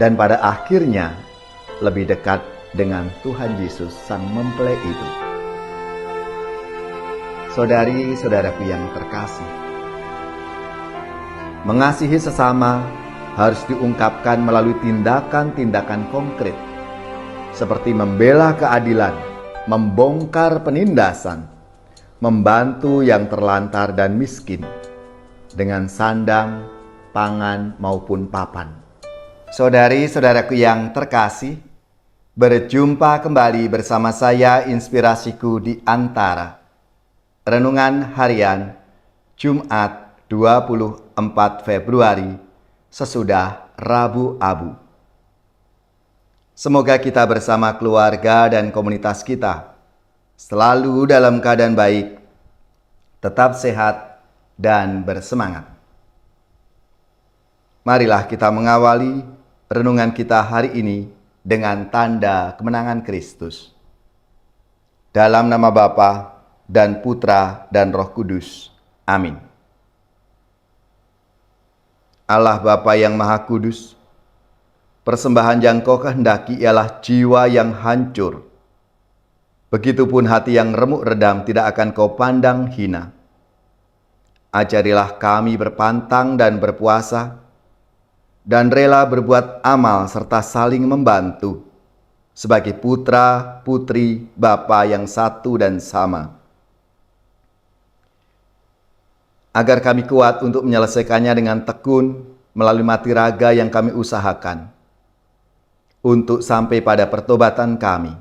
dan pada akhirnya lebih dekat dengan Tuhan Yesus Sang Mempelai itu. Saudari-saudaraku yang terkasih, mengasihi sesama harus diungkapkan melalui tindakan-tindakan konkret, seperti membela keadilan, membongkar penindasan, membantu yang terlantar dan miskin, dengan sandang, pangan maupun papan. Saudari-saudaraku yang terkasih, berjumpa kembali bersama saya Inspirasiku di Antara. Renungan Harian Jumat 24 Februari sesudah Rabu Abu. Semoga kita bersama keluarga dan komunitas kita selalu dalam keadaan baik, tetap sehat dan bersemangat. Marilah kita mengawali renungan kita hari ini dengan tanda kemenangan Kristus. Dalam nama Bapa dan Putra dan Roh Kudus. Amin. Allah Bapa yang Maha Kudus, persembahan yang Kau kehendaki ialah jiwa yang hancur. Begitupun hati yang remuk redam tidak akan Kau pandang hina. Ajarilah kami berpantang dan berpuasa, dan rela berbuat amal serta saling membantu sebagai putra, putri, Bapa yang satu dan sama. Agar kami kuat untuk menyelesaikannya dengan tekun melalui mati raga yang kami usahakan, untuk sampai pada pertobatan kami.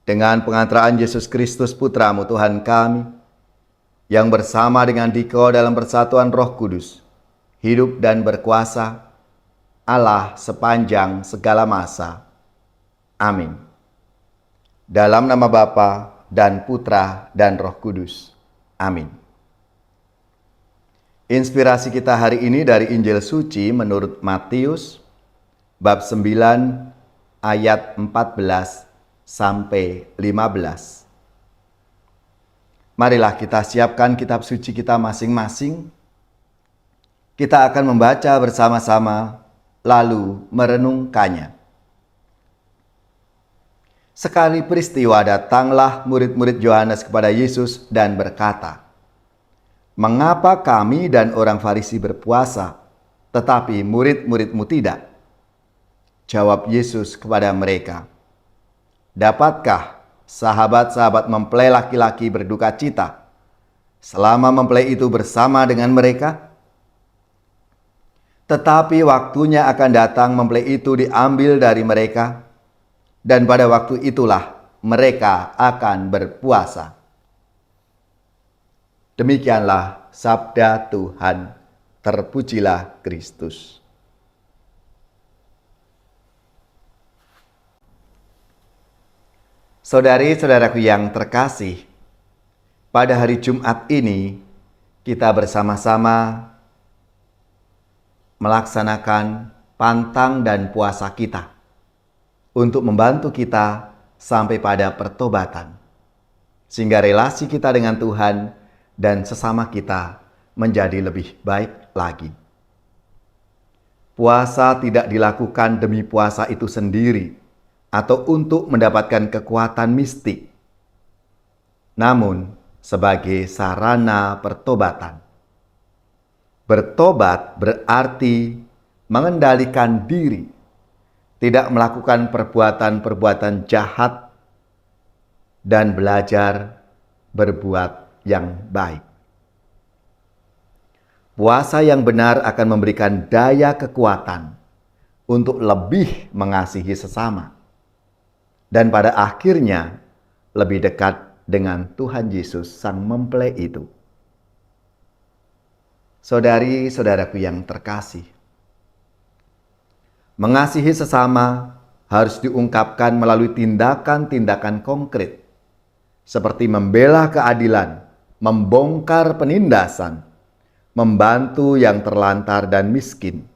Dengan pengantaraan Yesus Kristus Putramu Tuhan kami, yang bersama dengan Dikau dalam persatuan Roh Kudus, hidup dan berkuasa, Allah sepanjang segala masa. Amin. Dalam nama Bapa dan Putra dan Roh Kudus. Amin. Inspirasi kita hari ini dari Injil Suci menurut Matius, bab 9, ayat 14 sampai 15. Marilah kita siapkan kitab suci kita masing-masing. Kita akan membaca bersama-sama, lalu merenungkannya. Sekali peristiwa datanglah murid-murid Yohanes kepada Yesus dan berkata, "Mengapa kami dan orang Farisi berpuasa, tetapi murid-murid-mu tidak?" Jawab Yesus kepada mereka, "Dapatkah sahabat-sahabat mempelai laki-laki berduka cita selama mempelai itu bersama dengan mereka? Tetapi waktunya akan datang mempelai itu diambil dari mereka, dan pada waktu itulah mereka akan berpuasa." Demikianlah sabda Tuhan. Terpujilah Kristus. Saudari-saudaraku yang terkasih, pada hari Jumat ini kita bersama-sama melaksanakan pantang dan puasa kita untuk membantu kita sampai pada pertobatan, sehingga relasi kita dengan Tuhan dan sesama kita menjadi lebih baik lagi. Puasa tidak dilakukan demi puasa itu sendiri atau untuk mendapatkan kekuatan mistik, namun sebagai sarana pertobatan. Bertobat berarti mengendalikan diri, tidak melakukan perbuatan-perbuatan jahat, dan belajar berbuat yang baik. Puasa yang benar akan memberikan daya kekuatan untuk lebih mengasihi sesama, dan pada akhirnya lebih dekat dengan Tuhan Yesus Sang Mempelai itu. Saudari-saudaraku yang terkasih, mengasihi sesama harus diungkapkan melalui tindakan-tindakan konkret, seperti membela keadilan, membongkar penindasan, membantu yang terlantar dan miskin,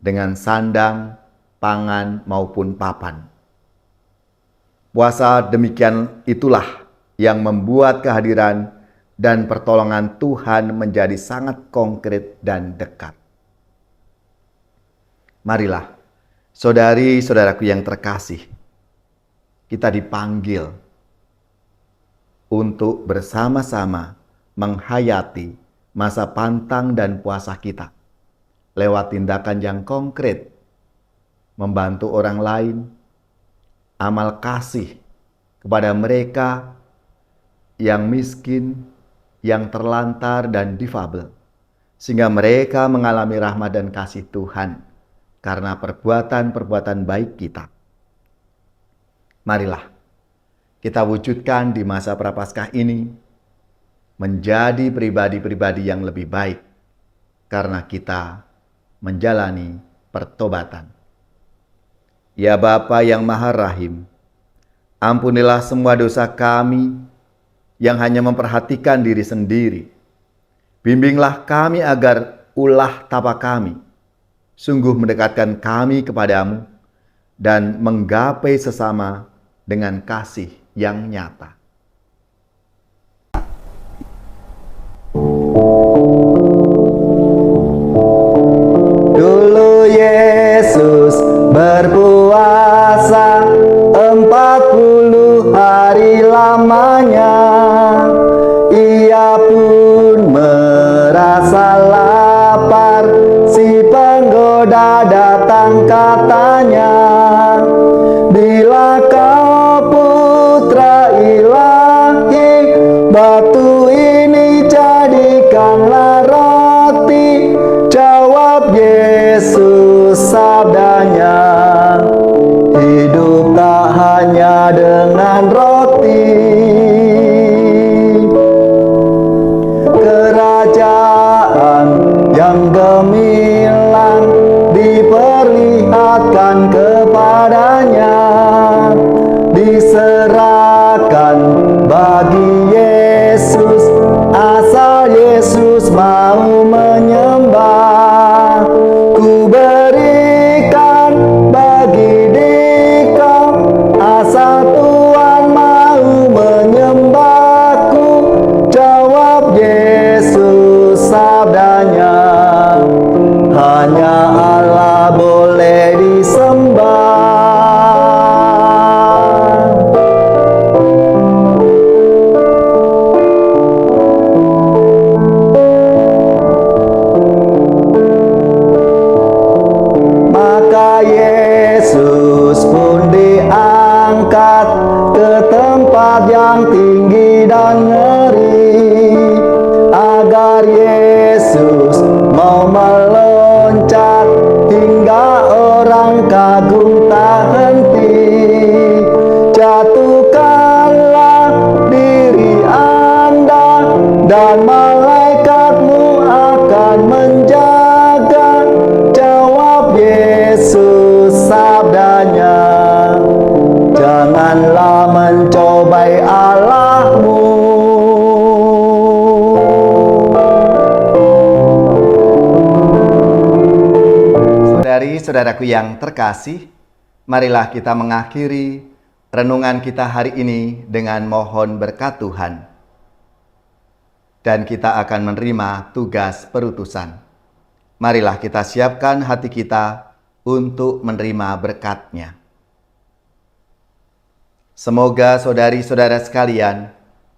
dengan sandang, pangan maupun papan. Puasa demikian itulah yang membuat kehadiran dan pertolongan Tuhan menjadi sangat konkret dan dekat. Marilah Saudari-saudaraku yang terkasih, kita dipanggil untuk bersama-sama menghayati masa pantang dan puasa kita lewat tindakan yang konkret, membantu orang lain, amal kasih kepada mereka yang miskin, yang terlantar dan difabel, sehingga mereka mengalami rahmat dan kasih Tuhan karena perbuatan-perbuatan baik kita. Marilah kita wujudkan di masa Prapaskah ini menjadi pribadi-pribadi yang lebih baik karena kita menjalani pertobatan. Ya Bapa yang Maha Rahim, ampunilah semua dosa kami yang hanya memperhatikan diri sendiri. Bimbinglah kami agar ulah tapak kami sungguh mendekatkan kami kepadamu dan menggapai sesama dengan kasih yang nyata. Dulu Yesus berpuasa 40 hari lamanya. Ia pun merasa lapar, si penggoda datang katanya, "Bila kau putra ilahi, batu ini jadikanlah roti." Jawab Yesus sabdanya, "Hidup tak hanya dengan roti." Kerajaan yang gemilang diperlihatkan kepadanya, diserahkan bagi Yesus, asal Yesus mau menyembah. Ku berikan bagi dikau, asal Tuhan mau menyembahku. Jawab Yesus sabdanya, hanya Allah boleh disembah. Maka Yesus pun diangkat ke tempat yang tinggi dan ngeri, agar Yesus mau meloncat hingga orang kagum tak henti. Jatuhkanlah diri Anda dan malaikatmu akan menjaga. Jawab Yesus sabdanya, janganlah mencobai Allahmu. Saudari-saudaraku yang terkasih, marilah kita mengakhiri renungan kita hari ini dengan mohon berkat Tuhan. Dan kita akan menerima tugas perutusan. Marilah kita siapkan hati kita untuk menerima berkat-Nya. Semoga saudari-saudara sekalian,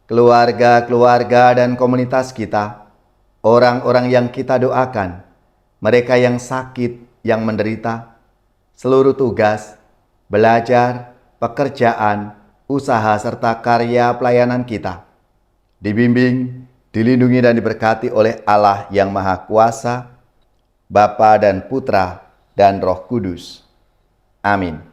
keluarga-keluarga dan komunitas kita, orang-orang yang kita doakan, mereka yang sakit, yang menderita, seluruh tugas, belajar, pekerjaan, usaha, serta karya pelayanan kita, dibimbing, dilindungi dan diberkati oleh Allah yang Maha Kuasa, Bapa dan Putra dan Roh Kudus. Amin.